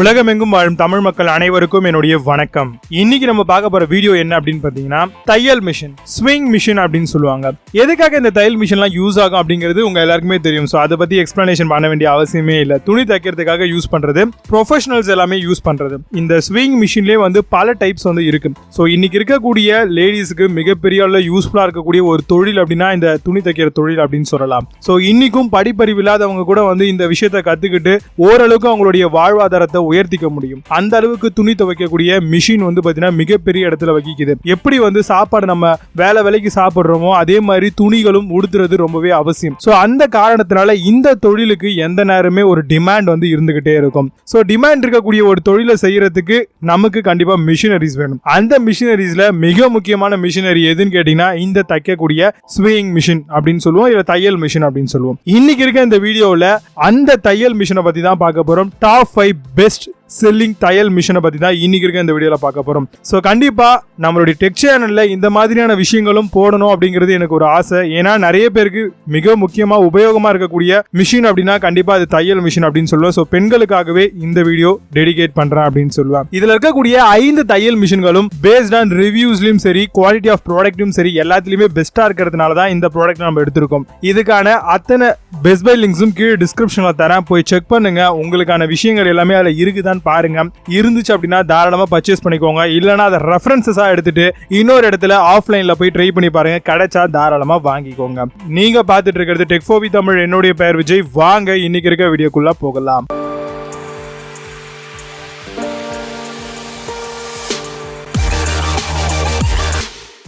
உலகமெங்கும் வாழும் தமிழ் மக்கள் அனைவருக்கும் என்னுடைய வணக்கம். இன்னைக்கு நம்ம பார்க்க போற வீடியோ என்ன அப்படின்னு பாத்தீங்கன்னா தையல் மிஷின், ஸ்விங் மிஷின் அப்படின்னு சொல்லுவாங்க. எதுக்காக இந்த தையல் மிஷின்லாம் யூஸ் ஆகும் அப்படிங்கிறது உங்க எல்லாருக்குமே தெரியும். ஸோ அதை பத்தி எக்ஸ்பிளனேஷன் பண்ண வேண்டிய அவசியமே இல்லை. துணி தைக்கிறதுக்காக யூஸ் பண்றது, ப்ரொஃபஷனல்ஸ் எல்லாமே யூஸ் பண்றது. இந்த ஸ்விங் மிஷின்லேயே வந்து பல டைப்ஸ் வந்து இருக்கு. ஸோ இன்னைக்கு இருக்கக்கூடிய லேடிஸ்க்கு மிகப்பெரிய அளவில் யூஸ்ஃபுல்லா இருக்கக்கூடிய ஒரு தொழில் அப்படின்னா இந்த துணி தைக்கிற தொழில் அப்படின்னு சொல்லலாம். ஸோ இன்னைக்கும் படிப்பறிவு இல்லாதவங்க கூட வந்து இந்த விஷயத்தை கத்துக்கிட்டு ஓரளவுக்கு அவங்களுடைய வாழ்வாதாரத்தை உயர்த்திக்க முடியும். அந்த அளவுக்கு துணி துவைக்கக்கூடிய மிஷின் வந்து பாத்தீங்கன்னா மிகப்பெரிய இடத்துல வகிக்குது. எப்படி வந்து சாப்பாடு நம்ம வேலைக்கு சாப்பிடுறோமோ அதே மாதிரி துணிகளும் உடுத்துறது ரொம்பவே அவசியம். சோ அந்த காரணத்தினால இந்த தொழிலுக்கு எந்த நேரமே ஒரு டிமாண்ட் வந்து இருந்துகிட்டே இருக்கும். சோ டிமாண்ட் இருக்கக்கூடிய ஒரு தொழிலை செய்யறதுக்கு நமக்கு கண்டிப்பா மிஷினரிஸ் வேணும். அந்த மிஷினரிஸ்ல மிக முக்கியமான மிஷினரி எதுன்னு கேட்டீங்கன்னா இந்த தைக்கக்கூடிய ஸ்விங் மிஷின் அப்படின்னு சொல்லுவோம், இல்ல தையல் மிஷின் அப்படின்னு சொல்லுவோம். இன்னைக்கு இருக்க இந்த வீடியோல அந்த தையல் மிஷினை பத்தி தான் பார்க்க போறோம். டாப் 5 பெஸ்ட் செல்லிங் தையல் மிஷினை பத்தி தான் இன்னைக்கு இருக்க இந்த வீடியோல பார்க்க போறோம். சோ கண்டிப்பா நம்மளுடைய டெக் சேனல்ல இந்த மாதிரியான விஷயங்களும் போடணும் அப்படிங்கிறது எனக்கு ஒரு ஆசை. ஏன்னா நிறைய பேருக்கு மிக முக்கியமா உபயோகமா இருக்கக்கூடிய மிஷின் அப்படின்னா கண்டிப்பா அது தையல் மிஷின் அப்படின்னு சொல்லுவேன். சோ பெண்களுக்காகவே இந்த வீடியோ டெடிகேட் பண்றேன் அப்படின்னு சொல்லுவேன். இதுல இருக்கக்கூடிய 5 தையல் மிஷின்களும் பேஸ்ட் ஆன் ரிவ்யூஸ்லயும் சரி, குவாலிட்டி ஆஃப் ப்ராடக்ட்டும் சரி, எல்லாத்துலயுமே பெஸ்டா இருக்கிறதுனால தான் இந்த ப்ராடக்ட் நம்ம எடுத்திருக்கோம். இதுக்கான அத்தனை பெஸ்ட் பை லிங்க்ஸும் கீழே டிஸ்கிரிப்ஷன்ல தரேன், போய் செக் பண்ணுங்க. உங்களுக்கான விஷயங்கள் எல்லாமே அதுல இருக்குதான் பாருங்க. இருந்துச்சு அப்படின்னா தாராளமா பர்ச்சேஸ் பண்ணிக்கோங்க. இல்லனா அத ரெஃபரன்சஸா எடுத்துட்டு இன்னொரு இடத்துல ஆஃப்லைன்ல போய் ட்ரை பண்ணி பாருங்க. கிடைச்சா தாராளமா வாங்கிக்கோங்க. நீங்க பார்த்துட்டு இருக்கிறது டெக்ஃபோவி தமிழ். என்னுடைய பெயர் விஜய். வாங்க இன்னைக்கு இருக்க வீடியோக்குள்ள போகலாம்.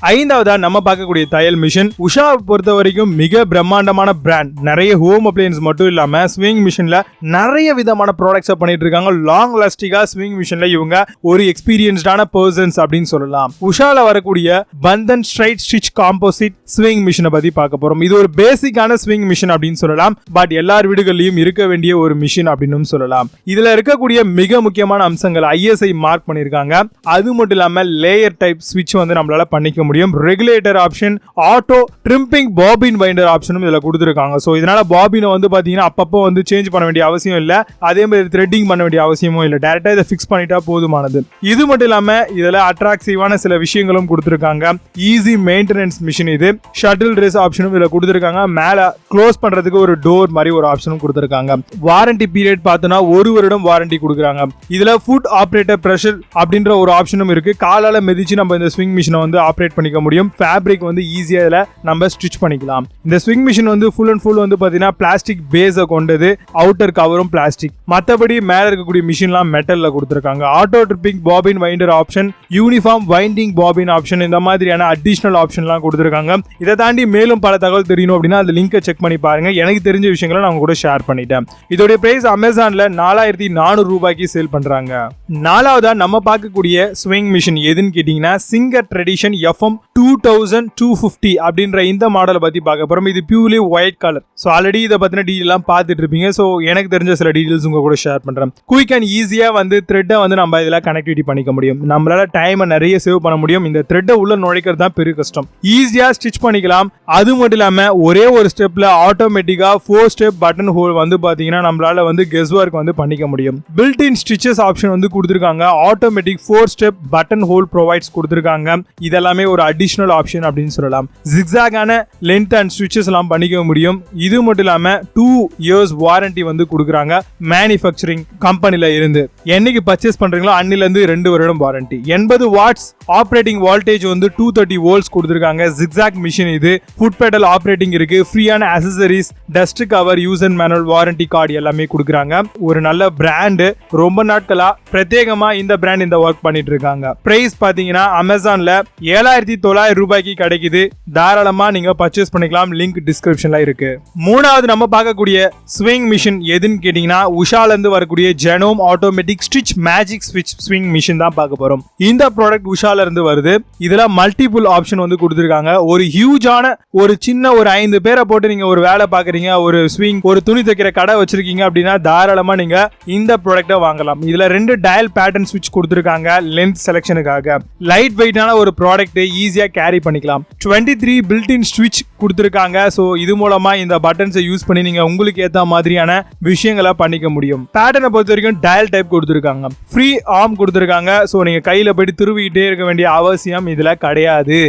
ஐந்தாவதா நம்ம பார்க்கக்கூடிய தையல் மிஷின் உஷா பொறுத்த வரைக்கும் மிக பிரம்மாண்டமான பிராண்ட். நிறைய ஹோம் அப்ளையன்ஸ் மட்டும் இல்லாம ஸ்விங் மிஷின்ல நிறைய விதமான ப்ராடக்ட்ஸ் பண்ணிட்டு இருக்காங்க. லாங் லாஸ்டிகா ஸ்விங் மிஷின்ல இவங்க ஒரு எக்ஸ்பீரியன்ஸ்டான பர்சன்ஸ் அப்படின்னு சொல்லலாம். உஷால வரக்கூடிய Bandhan straight stitch composite swing மிஷினை பத்தி பார்க்க போறோம். இது ஒரு பேசிக்கான ஸ்விங் மிஷின் அப்படின்னு சொல்லலாம். பட் எல்லார் வீடுகளிலும் இருக்க வேண்டிய ஒரு மிஷின் அப்படின்னு சொல்லலாம். இதுல இருக்கக்கூடிய மிக முக்கியமான அம்சங்கள் ISI மார்க் பண்ணிருக்காங்க. அது மட்டும் இல்லாம லேயர் டைப் ஸ்விட்ச் வந்து நம்மளால பண்ணிக்க முடியும். Regulator option, auto trimming bobbin winder ஆப்ஷனும் இதுல கொடுத்திருக்காங்க. சோ இதனால பாபினை வந்து பாத்தீங்கன்னா அப்பப்போ வந்து சேஞ்ச் பண்ண வேண்டிய அவசியம் இல்ல. அதே மாதிரி த்ரெட்டிங் பண்ண வேண்டிய அவசியமும் இல்ல. டைரக்டா இதை ஃபிக்ஸ் பண்ணிட்டா போதுமானது. இது மட்டும் இல்லாம இதுல அட்ராக்டிவான சில விஷயங்களும் கொடுத்திருக்காங்க. ஈஸி மெயின்டெனன்ஸ் மிஷின் இது. ஷட்டில் ட்ரெஸ் ஆப்ஷனும் இதுல கொடுத்திருக்காங்க. மேல க்ளோஸ் பண்றதுக்கு ஒரு டோர் மாதிரி ஒரு ஆப்ஷனும் கொடுத்திருக்காங்க. வாரண்டி பீரியட் பார்த்தோம்னா 1 வருடம் வாரண்டி கொடுக்குறாங்க. இதுல ஃபுட் ஆபரேட்டர் பிரஷர் அப்படின்ற ஒரு ஆப்ஷனும் இருக்கு. காலால மிதிச்சு நம்ம இந்த ஸ்விங் மிஷினை வந்து ஆபரேட் பண்ணிக்க முடியும். ஃபேப்ரிக் வந்து ஈஸியா இதுல நம்ம ஸ்டிச் பண்ணிக்கலாம். இந்த ஸ்விங் மிஷின் வந்து ஃபுல் அண்ட் ஃபுல் வந்து பாத்தீங்கன்னா பிளாஸ்டிக் பேஸை கொண்டது. அவுட்டர் கவரும் பிளாஸ்டிக். மற்றபடி மேல இருக்கக்கூடிய மிஷின்லாம் மெட்டல்ல கொடுத்திருக்காங்க. Auto tripping bobbin winder option, uniform winding bobbin option, இந்த மாதிரியான அடிஷனல் ஆப்ஷன்லாம் கொடுத்திருக்காங்க. இதை தாண்டி மேலும் பல தகவல் தெரியணும் அப்படின்னா அந்த லிங்கை செக் பண்ணி பாருங்க. எனக்கு தெரிஞ்ச விஷயங்களை நான் கூட ஷேர் பண்ணிட்டேன். இதோட பிரைஸ் அமேசான்ல 4400 ரூபாய்க்கு சேல் பண்றாங்க. நாலாவதா நம்ம பார்க்கக்கூடிய ஸ்விங் மிஷின் எதுன்னு கேட்டீங்கன்னா சிங்கர் ட்ரெடிஷன் FM 2250 அப்படின்ற இந்த மாடலை பத்தி பார்க்க போறோம். இது purely white colour. So already இதை பத்தின டீடைல் எல்லாம் பார்த்துட்டு இருப்பீங்க. சோ எனக்கு தெரிஞ்ச சில டீடைல்ஸ் உங்க கூட ஷேர் பண்றேன். குயிக் அண்ட் ஈஸியா வந்து த்ரெட்டை வந்து நம்ம இதுல கனெக்டிவிட்டி பண்ணிக்க முடியும். நம்மளால டைமை நிறைய சேவ் பண்ண முடியும். இந்த த்ரெட்டை உள்ள நுழைக்கிறது தான் பெரிய கஷ்டம். ஈஸியா ஸ்டிச் பண்ணிக்கலாம். அது மட்டும் இல்லாம ஒரே ஒரு ஸ்டெப்ல ஆட்டோமேட்டிக்கா 4 ஸ்டெப் பட்டன் ஹோல் வந்து பாத்தீங்கன்னா நம்மளால வந்து கெஸ் ஒர்க் வந்து பண்ணிக்க முடியும். பில்ட் இன் ஸ்டிச்சஸ் ஆப்ஷன் வந்து கொடுத்திருக்காங்க. Automatic 4 step button whole provides கொடுத்திருக்காங்க. இதெல்லாமே ஒரு அடிஷனல் ஆப்ஷன் அப்படின்னு சொல்லலாம். ஜிக்ஸாகான லென்த் அண்ட் ஸ்விட்சஸ் எல்லாம் பண்ணிக்க முடியும். இது மட்டும் இல்லாம 2 இயர்ஸ் வாரண்டி வந்து கொடுக்குறாங்க மேனுஃபேக்சரிங் கம்பெனில இருந்து. என்னைக்கு பர்ச்சேஸ் பண்றீங்களோ அன்னில இருந்து 2 வருடம் வாரண்டி. 80 வாட்ஸ் ஆபரேட்டிங் வோல்டேஜ் வந்து 230 வோல்ட்ஸ் கொடுத்திருக்காங்க. ஜிக்ஸாக் மிஷின் இது. ஃபுட் பெடல் ஆபரேட்டிங் இருக்கு. ஃப்ரீயான accessories, dust cover, use and manual warranty card எல்லாமே கொடுக்குறாங்க. ஒரு நல்ல பிராண்ட். ரொம்ப நாட்களா பிரத்யேகமா இந்த பிராண்ட் இந்த ஒர்க் பண்ணிட்டு இருக்காங்க. பிரைஸ் பாத்தீங்கன்னா அமேசான்ல 7900 ரூபாய்க்கு கிடைக்குது. தாராளமா நீங்க பர்ச்சேஸ் பண்ணிக்கலாம். லிங்க் டிஸ்கிரிப்ஷன்ல இருக்கு. மூணாவது நம்ம பார்க்கக்கூடிய ஸ்விங் மிஷின் எதுன்னு கேட்டீங்கன்னா உஷால இருந்து வரக்கூடிய ஜெனோம் ஆட்டோமேட்டிக் ஸ்டிச் மேஜிக் ஸ்விட்ச் ஸ்விங் மிஷின் தான் பார்க்க போறோம். இந்த ப்ராடக்ட் உஷால இருந்து வருது. இதுல மல்டிபிள் ஆப்ஷன் வந்து கொடுத்திருக்காங்க. ஒரு ஹியூஜான ஒரு சின்ன ஒரு 5 பேரை போட்டு நீங்க ஒரு வேலை பாக்குறீங்க, ஒரு ஸ்விங் ஒரு துணி தைக்கிற கடை வச்சிருக்கீங்க அப்படின்னா தாராளமா நீங்க இந்த ப்ராடக்ட்டை வாங்கலாம். இதுல 2 டயல் பேட்டர்ன் ஸ்விட்ச் கொடுத்திருக்காங்க லென்த் செலக்ஷனுக்காக. லைட் வெயிட்டான ஒரு ப்ராடக்ட் ஈஸியா கேரி பண்ணிக்கலாம். 23 பில்ட்-இன் ஸ்விட்ச் கொடுத்திருக்காங்க. சோ இது மூலமா இந்த பட்டன்ஸை யூஸ் பண்ணி நீங்க உங்களுக்கு ஏத்த மாதிரியான விஷயங்களை பண்ணிக்க முடியும். பேட்டர்னை பொறுத்த வரைக்கும் டயல் டைப் கொடுத்திருக்காங்க. ஃப்ரீ ஆர்ம் கொடுத்திருக்காங்க. சோ நீங்க கையில போயிட்டு திருவிக்கிட்டே இருக்க வேண்டிய அவசியம் இதுல கிடையாது.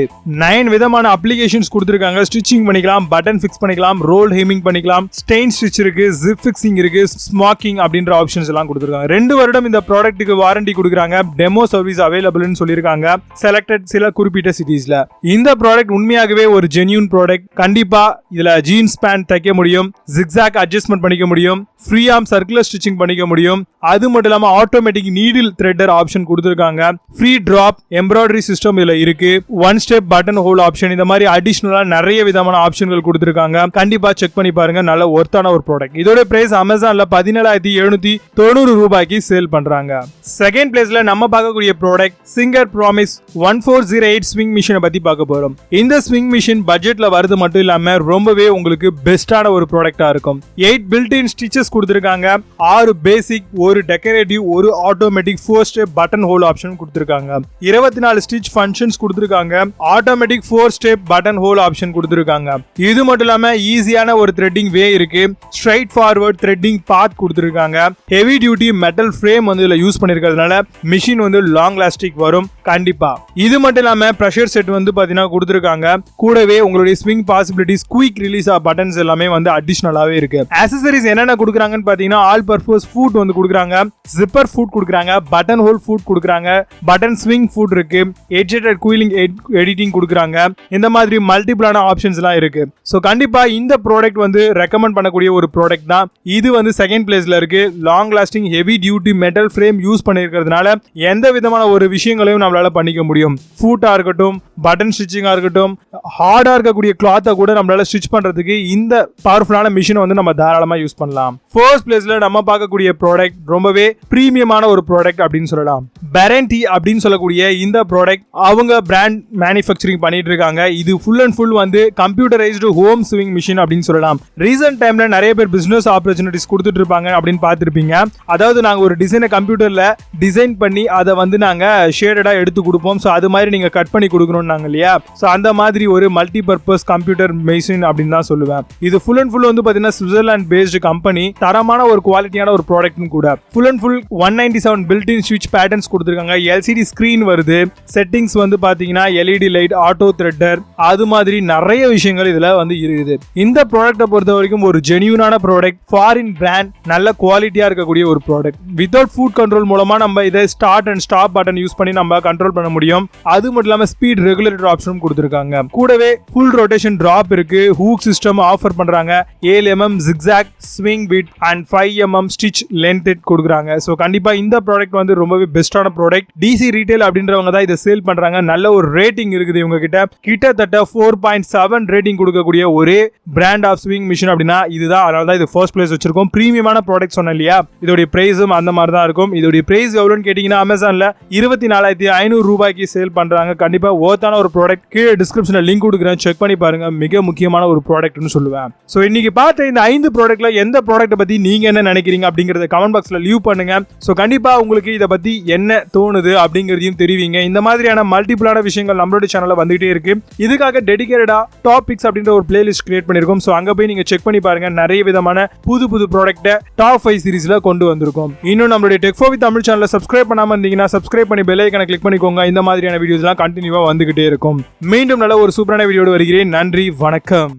9 விதமான அப்ளிகேஷன்ஸ் கொடுத்திருக்காங்க. ஸ்டிச்சிங் பண்ணிக்கலாம், பட்டன் ஃபிக்ஸ் பண்ணிக்கலாம், ரோல் ஹெமிங் பண்ணிக்கலாம், ஸ்டெயின் ஸ்டிச் இருக்கு, ஜிப் ஃபிக்சிங் இருக்கு, ஸ்மாக்கிங் அப்படின்ற ஆப்ஷன்ஸ் எல்லாம் கொடுத்திருக்காங்க. 2 வருடம் இந்த ப்ராடக்ட்டுக்கு வாரண்டி கொடுக்குறாங்க. டெமோ சர்வீஸ் அவைலபிள்னு சொல்லியிருக்காங்க செலக்டட் சில குறிப்பிட்ட சிட்டிஸ்ல. இந்த ப்ராடக்ட் உண்மையாகவே ஒரு ஜென்யூன் ப்ராடக்ட். கண்டிப்பா இதுல ஜீன்ஸ் பேண்ட் தைக்க முடியும், ஜிக்ஸாக் அட்ஜஸ்ட்மெண்ட் பண்ணிக்க முடியும், ஃப்ரீ ஆர்ம் சர்க்குலர் ஸ்டிச்சிங் பண்ணிக்க முடியும். அது மட்டும் இல்லாம ஆட்டோமேட்டிக் நீடில் த்ரெட்டர் ஆப்ஷன் கொடுத்திருக்காங்க. ஃப்ரீ டிராப் எம்ப்ராய்டரி சிஸ்டம் இதுல இருக்கு. 1 ஸ்டெப் பட்டன் ஹோல் ஆப்ஷன், இந்த மாதிரி அடிஷனலா நிறைய விதமான ஆப்ஷன்கள் கொடுத்திருக்காங்க. கண்டிப்பா செக் பண்ணி பாருங்க. நல்ல ஒர்த்தான ஒரு ப்ராடக்ட். இதோட பிரைஸ் அமேசான்ல 17,790 ரூபாய்க்கு சேல் பண்றாங்க. செகண்ட் பிளேஸ்ல நம்ம பார்க்கக்கூடிய ப்ராடக்ட் சிங்கர் ப்ராமிஸ் 1408 ஸ்விங் மிஷினை பத்தி பார்க்க போறோம். இந்த ஸ்விங் மிஷின் பட்ஜெட்ல வருது மட்டும் இல்லாம ரொம்பவே உங்களுக்கு பெஸ்டான ஒரு ப்ராடக்டா இருக்கும். 8 பில்ட்-இன் ஸ்டிச்சஸ் கொடுத்திருக்காங்க. 6 பேசிக், ஒரு டெக்கரேட்டிவ், ஒரு automatic 4 step button whole option கொடுத்திருக்காங்க. 24 ஸ்டிச் ஃபங்க்ஷன்ஸ் கொடுத்திருக்காங்க. Automatic 4 step button whole option கொடுத்திருக்காங்க. இது மட்டும் இல்லாம ஈஸியான ஒரு த்ரெட்டிங் வே இருக்கு. ஸ்ட்ரைட் ஃபார்வர்ட் த்ரெட்டிங் பாத் கொடுத்திருக்காங்க. ஹெவி டியூட்டி மெட்டல் ஃப்ரேம் வந்து இதுல யூஸ் பண்ணிருக்கிறதுனால மிஷின் வந்து லாங் லாஸ்டிக் வரும் கண்டிப்பா. இது மட்டும் இல்லாம பிரஷர் செட் வந்து பாத்தீங்கன்னா கொடுத்திருக்காங்க. கூடவே உங்களுடைய swing possibilities, quick release of buttons எல்லாமே வந்து அடிஷனலாவே இருக்கு. ஆக்சசரிஸ் என்னென்ன கொடுக்குறாங்கன்னு பாத்தீங்கன்னா ஆல் பர்பஸ் ஃபுட் வந்து கொடுக்குறாங்க, ஜிப்பர் ஃபுட் கொடுக்குறாங்க, பட்டன் ஹோல் ஃபுட் கொடுக்குறாங்க, பட்டன் ஸ்விங் ஃபுட் இருக்கு, எட்ஜெட்டட் கூலிங் எடிட்டிங் கொடுக்குறாங்க. இந்த மாதிரி மல்டிபிளான ஆப்ஷன்ஸ் எல்லாம் இருக்கு. சோ கண்டிப்பா இந்த ப்ராடக்ட் வந்து ரெக்கமெண்ட் பண்ணக்கூடிய ஒரு ப்ராடக்ட் தான். இது வந்து செகண்ட் பிளேஸ்ல இருக்கு. Long lasting heavy duty metal frame use பண்ணிருக்கிறதுனால எந்த விதமான ஒரு விஷயங்களையும் நம்மளால பண்ணிக்க முடியும். ஃபுட்டா இருக்கட்டும், பட்டன் ஸ்டிச்சிங்கா இருக்கட்டும், ஹார்டா இருக்கக்கூடிய கிளாத்தை கூட நம்மளால ஸ்டிச் பண்றதுக்கு இந்த பவர்ஃபுல்லான மிஷினை வந்து நம்ம தாராளமா யூஸ் பண்ணலாம். ஃபர்ஸ்ட் பிளேஸ்ல நம்ம பார்க்கக்கூடிய ப்ராடக்ட் ரொம்பவே பிரீமியமான ஒரு ப்ராடக்ட் அப்படின்னு சொல்லலாம். பெரன்டி அப்படின்னு சொல்லக்கூடிய இந்த ப்ராடக்ட் அவங்க பிராண்ட் மேனுஃபேக்சரிங் பண்ணிட்டு இருக்காங்க. இது ஃபுல் அண்ட் ஃபுல் வந்து கம்ப்யூட்டரைஸ்டு ஹோம் ஸ்விங் மிஷின் அப்படின்னு சொல்லலாம். ரீசன்ட் டைம்ல நிறைய பேர் பிசினஸ் ஆப்பர்ச்சுனிட்டிஸ் கொடுத்துட்டு இருப்பாங்க அப்படின்னு பார்த்திருப்பீங்க. அதாவது நாங்க ஒரு டிசைனை கம்ப்யூட்டர்ல டிசைன் பண்ணி அதை வந்து நாங்க ஷேடடா எடுத்து கொடுப்போம். ஸோ அது மாதிரி நீங்க கட் பண்ணி கொடுக்கணும்னாங்க இல்லையா. ஸோ அந்த மாதிரி ஒரு மல்டி பர்பஸ் கம்ப்யூட்டர் மிஷின் அப்படின்னு தான் சொல்லுவேன். இது ஃபுல் அண்ட் ஃபுல் வந்து பாத்தீங்கன்னா சுவிட்சர்லாந்து பேஸ்டு கம்பெனி. தரமான ஒரு குவாலிட்டியான ஒரு ப்ராடக்ட்னு கூட. ஃபுல் அண்ட் ஃபுல் 197 பில்ட்-இன் ஸ்விட்ச் பேட்டர்ன்ஸ் கொடுத்திருக்காங்க. எல்சிடி ஸ்கிரீன் வருது. செட்டிங்ஸ் வந்து பாத்தீங்கன்னா எல்இடி லைட், ஆட்டோ த்ரெட்டர், அது மாதிரி நிறைய விஷயங்கள் இதுல வந்து இருக்குது. இந்த ப்ராடக்ட்டை பொறுத்த வரைக்கும் ஒரு ஜெனியூனான ப்ராடக்ட், ஃபாரின் பிராண்ட், நல்ல குவாலிட்டியா இருக்கக்கூடிய ஒரு ப்ராடக்ட். வித்வுட் ஃபுட் கண்ட்ரோல் மூலமா நம்ம இதை start and stop button use பண்ணி நம்ம கண்ட்ரோல் பண்ண முடியும். அது மட்டும் இல்லாம ஸ்பீட் ரெகுலேட்டர் ஆப்ஷனும் கொடுத்திருக்காங்க. கூடவே ஃபுல் ரொட்டேஷன் டிராப் இருக்கு. ஹூக் சிஸ்டம் ஆஃபர் பண்றாங்க. 7 mm zigzag swing bit and 5 mm stitch length கொடுக்குறாங்க. ஸோ கண்டிப்பா இந்த ப்ராடக்ட் வந்து ரொம்பவே பெஸ்டான ப்ராடக்ட். டிசி ரீட்டைல் அப்படின்றவங்க தான் இதை சேல் பண்றாங்க. நல்ல ஒரு ரேட்டிங் இருக்குது இவங்க கிட்ட. கிட்டத்தட்ட 4.7 ரேட்டிங் கொடுக்கக்கூடிய ஒரே பிராண்ட் ஆஃப் ஸ்விங் மிஷின் அப்படின்னா இதுதான். அதனால தான் இது ஃபர்ஸ்ட் பிளேஸ் வச்சிருக்கோம். பிரீமியமான ப்ராடக்ட் சொன்னேன் இல்லையா. இதோடைய பிரைஸும் அந்த மாதிரி தான் இருக்கும். இதோடைய பிரைஸ் எவ்வளோன்னு கேட்டீங்கன்னா அமேசான்ல 24,500 ரூபாய்க்கு சேல் பண்றாங்க. கண்டிப்பா ஒர்த்தான ஒரு ப்ராடக்ட். கீழே டிஸ்கிரிப்ஷன்ல லிங்க் கொடுக்குறேன், செக் பண்ணி பாருங்க. மிக முக்கியமான ஒரு ப்ராடக்ட்னு சொல்லுவேன். ஸோ இன்னைக்கு பார்த்த இந்த 5 ப்ராடக்ட்ல எந்த ப்ராடக்ட்டை பத்தி நீங்க என்ன நினைக்கிறீங்க அப்படிங்கறத கமெண்ட் பாக்ஸ்ல லீவ் பண்ணுங்க. சோ கண்டிப்பா உங்களுக்கு இத பத்தி என்ன தோணுது அப்படிங்கறதையும் தெரிவிங்க. இந்த மாதிரியான மல்டிபிளான விஷயங்கள் நம்மளோட சேனல்ல வந்துட்டே இருக்கு. இதுக்காக டெடிகேட்டடா டாபிக்ஸ் அப்படின்ற ஒரு பிளேலிஸ்ட் கிரியேட் பண்ணிருக்கோம். சோ அங்க போய் நீங்க செக் பண்ணி பாருங்க. நிறைய விதமான புது ப்ராடக்ட்டை டாப் 5 சீரிஸ்ல கொண்டு வந்திருக்கோம். இன்னும் நம்மளுடைய டெக் ஃபார் வித் தமிழ் சேனலை சப்ஸ்கிரைப் பண்ணாம இருந்தீங்கன்னா சப்ஸ்கிரைப் பண்ணி பெல் ஐகானை கிளிக் பண்ணிக்கோங்க. இந்த மாதிரியான வீடியோஸ் எல்லாம் கண்டினியூவா வந்துகிட்டே இருக்கும். மீண்டும் நல்ல ஒரு சூப்பரான வீடியோட வருகிறேன். நன்றி, வணக்கம்.